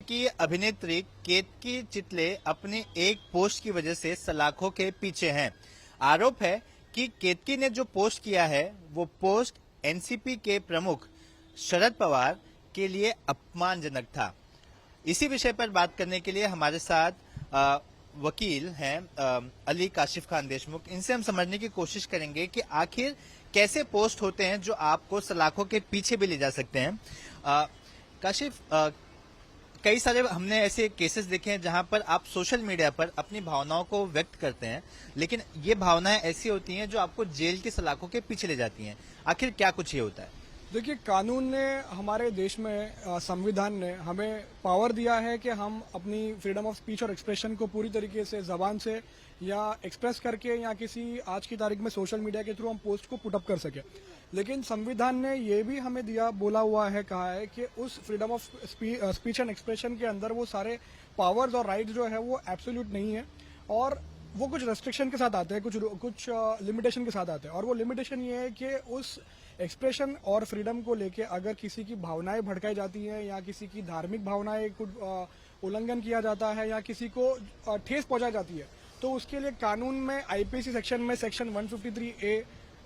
की अभिनेत्री केतकी चितले अपनी एक पोस्ट की वजह से सलाखों के पीछे हैं। आरोप है कि केतकी ने जो पोस्ट किया है वो पोस्ट एनसीपी के प्रमुख शरद पवार के लिए अपमानजनक था। इसी विषय पर बात करने के लिए हमारे साथ वकील हैं अली काशिफ खान देशमुख। इनसे हम समझने की कोशिश करेंगे कि आखिर कैसे पोस्ट होते हैं जो आपको सलाखों के पीछे भी ले जा सकते हैं। काशिफ, कई सारे हमने ऐसे केसेस देखे हैं जहां पर आप सोशल मीडिया पर अपनी भावनाओं को व्यक्त करते हैं, लेकिन ये भावनाएं ऐसी होती हैं जो आपको जेल की सलाखों के पीछे ले जाती हैं। आखिर क्या कुछ ये होता है? देखिए, कानून ने हमारे देश में संविधान ने हमें पावर दिया है कि हम अपनी फ्रीडम ऑफ स्पीच और एक्सप्रेशन को पूरी तरीके से जबान से या एक्सप्रेस करके या किसी आज की तारीख में सोशल मीडिया के थ्रू हम पोस्ट को पुटअप कर सके। लेकिन संविधान ने ये भी हमें बोला हुआ है, कहा है कि उस freedom of speech and expression के अंदर वो सारे पावर्स और राइट्स जो है वो एब्सोल्यूट नहीं है, और वो कुछ रेस्ट्रिक्शन के साथ आते हैं, कुछ लिमिटेशन के साथ आते हैं। और वो लिमिटेशन ये है कि उस एक्सप्रेशन और फ्रीडम को लेके अगर किसी की भावनाएं भड़काई जाती हैं या किसी की धार्मिक भावनाएं उल्लंघन किया जाता है या किसी को ठेस पहुंचाई जाती है, तो उसके लिए कानून में आईपीसी सेक्शन में सेक्शन 153A,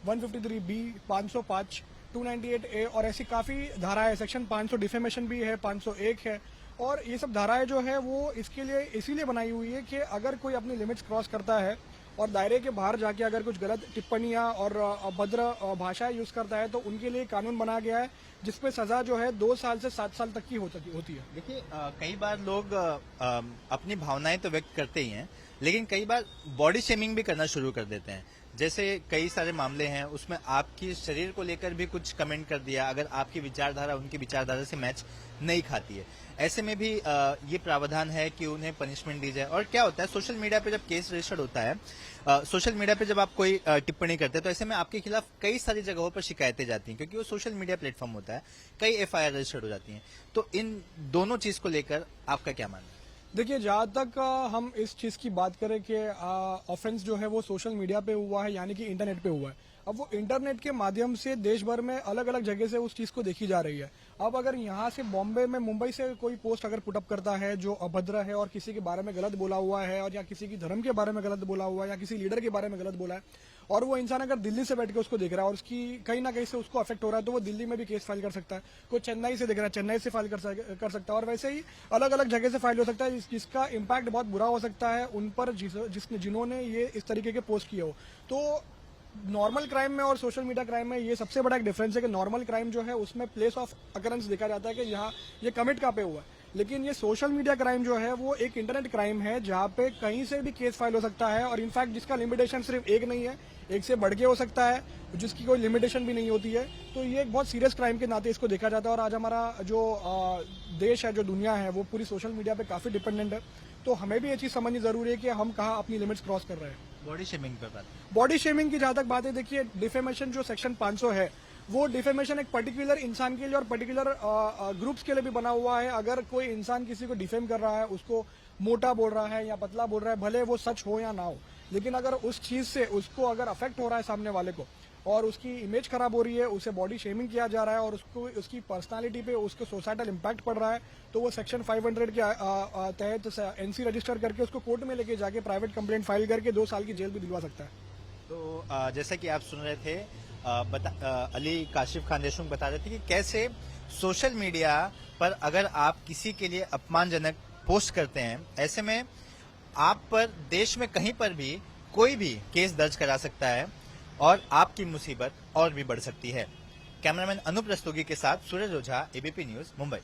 153B, 505, 298A और ऐसी काफी धाराएं है। सेक्शन 500 डिफेमेशन भी है, 501 है, और ये सब धाराएं जो है वो इसके लिए इसीलिए बनाई हुई है कि अगर कोई अपनी लिमिट्स क्रॉस करता है और दायरे के बाहर जाके अगर कुछ गलत टिप्पणियां और अभद्र भाषाएं यूज करता है तो उनके लिए कानून बनाया गया है, जिसपे सजा जो है 2 साल से 7 साल तक की होती है। देखिए, कई बार लोग अपनी भावनाएं तो व्यक्त करते ही हैं, लेकिन कई बार बॉडी शेमिंग भी करना शुरू कर देते हैं। जैसे कई सारे मामले हैं उसमें आपकी शरीर को लेकर भी कुछ कमेंट कर दिया, अगर आपकी विचारधारा उनकी विचारधारा से मैच नहीं खाती है। ऐसे में भी ये प्रावधान है कि उन्हें पनिशमेंट दी जाए। और क्या होता है, सोशल मीडिया पे जब केस रजिस्टर्ड होता है, सोशल मीडिया पे जब आप कोई टिप्पणी करते हैं तो ऐसे में आपके खिलाफ कई सारी जगहों पर शिकायतें जाती हैं, क्योंकि वो सोशल मीडिया प्लेटफॉर्म होता है, कई एफआईआर रजिस्टर्ड हो जाती हैं। तो इन दोनों चीज को लेकर आपका क्या मानना है? देखिए, जहाँ तक हम इस चीज की बात करें कि ऑफेंस जो है वो सोशल मीडिया पे हुआ है, यानी कि इंटरनेट पे हुआ है। अब वो इंटरनेट के माध्यम से देश भर में अलग अलग जगह से उस चीज को देखी जा रही है। अब अगर यहाँ से बॉम्बे में, मुंबई से कोई पोस्ट अगर पुटअप करता है जो अभद्र है और किसी के बारे में गलत बोला हुआ है, और या किसी की धर्म के बारे में गलत बोला हुआ है या किसी लीडर के बारे में गलत बोला है, और वो इंसान अगर दिल्ली से बैठ के उसको देख रहा है और उसकी कहीं ना कहीं से उसको अफेक्ट हो रहा है, तो वो दिल्ली में भी केस फाइल कर सकता है। कोई चेन्नई से देख रहा है, चेन्नई से फाइल कर सकता है, और वैसे ही अलग अलग जगह से फाइल हो सकता है, जिसका इम्पैक्ट बहुत बुरा हो सकता है उन पर जिन्होंने ये इस तरीके के पोस्ट किए हो। तो नॉर्मल क्राइम में और सोशल मीडिया क्राइम में ये सबसे बड़ा एक डिफरेंस है कि नॉर्मल क्राइम जो है उसमें प्लेस ऑफ अकरेंस देखा जाता है कि यहाँ ये कमिट कहाँ पे हुआ है, लेकिन ये सोशल मीडिया क्राइम जो है वो एक इंटरनेट क्राइम है जहाँ पे कहीं से भी केस फाइल हो सकता है, और इनफैक्ट जिसका लिमिटेशन सिर्फ एक नहीं है, एक से बढ़ के हो सकता है, जिसकी कोई लिमिटेशन भी नहीं होती है। तो ये एक बहुत सीरियस क्राइम के नाते इसको देखा जाता है। और आज हमारा जो देश है, जो दुनिया है, वो पूरी सोशल मीडिया पे काफी डिपेंडेंट है। तो हमें भी ये चीज समझनी जरूरी है कि हम कहाँ अपनी लिमिट्स क्रॉस कर रहे हैं। बॉडी शेमिंग पर बात, बॉडी शेमिंग की जहां तक बात है, देखिए, डिफेमेशन जो सेक्शन 500 है वो डिफेमेशन एक पर्टिकुलर इंसान के लिए और पर्टिकुलर ग्रुप्स के लिए भी बना हुआ है। अगर कोई इंसान किसी को डिफेम कर रहा है, उसको मोटा बोल रहा है या पतला बोल रहा है, भले वो सच हो या ना हो, लेकिन अगर उस चीज से उसको अगर अफेक्ट हो रहा है सामने वाले को और उसकी इमेज खराब हो रही है, उसे बॉडी शेमिंग किया जा रहा है और उसको उसकी पर्सनालिटी पे उसको सोसाइटल इम्पैक्ट पड़ रहा है, तो वो सेक्शन 500 के तहत एनसी रजिस्टर करके उसको कोर्ट में लेके जाके प्राइवेट कंप्लेंट फाइल करके 2 साल की जेल भी दिलवा सकता है। तो जैसा कि आप सुन रहे थे, अली काशिफ खान देशमुख बता रहे थे कि कैसे सोशल मीडिया पर अगर आप किसी के लिए अपमानजनक पोस्ट करते हैं, ऐसे में आप पर देश में कहीं पर भी कोई भी केस दर्ज करा सकता है और आपकी मुसीबत और भी बढ़ सकती है। कैमरामैन अनूप रस्तोगी के साथ सूरज ओझा, एबीपी न्यूज, मुंबई।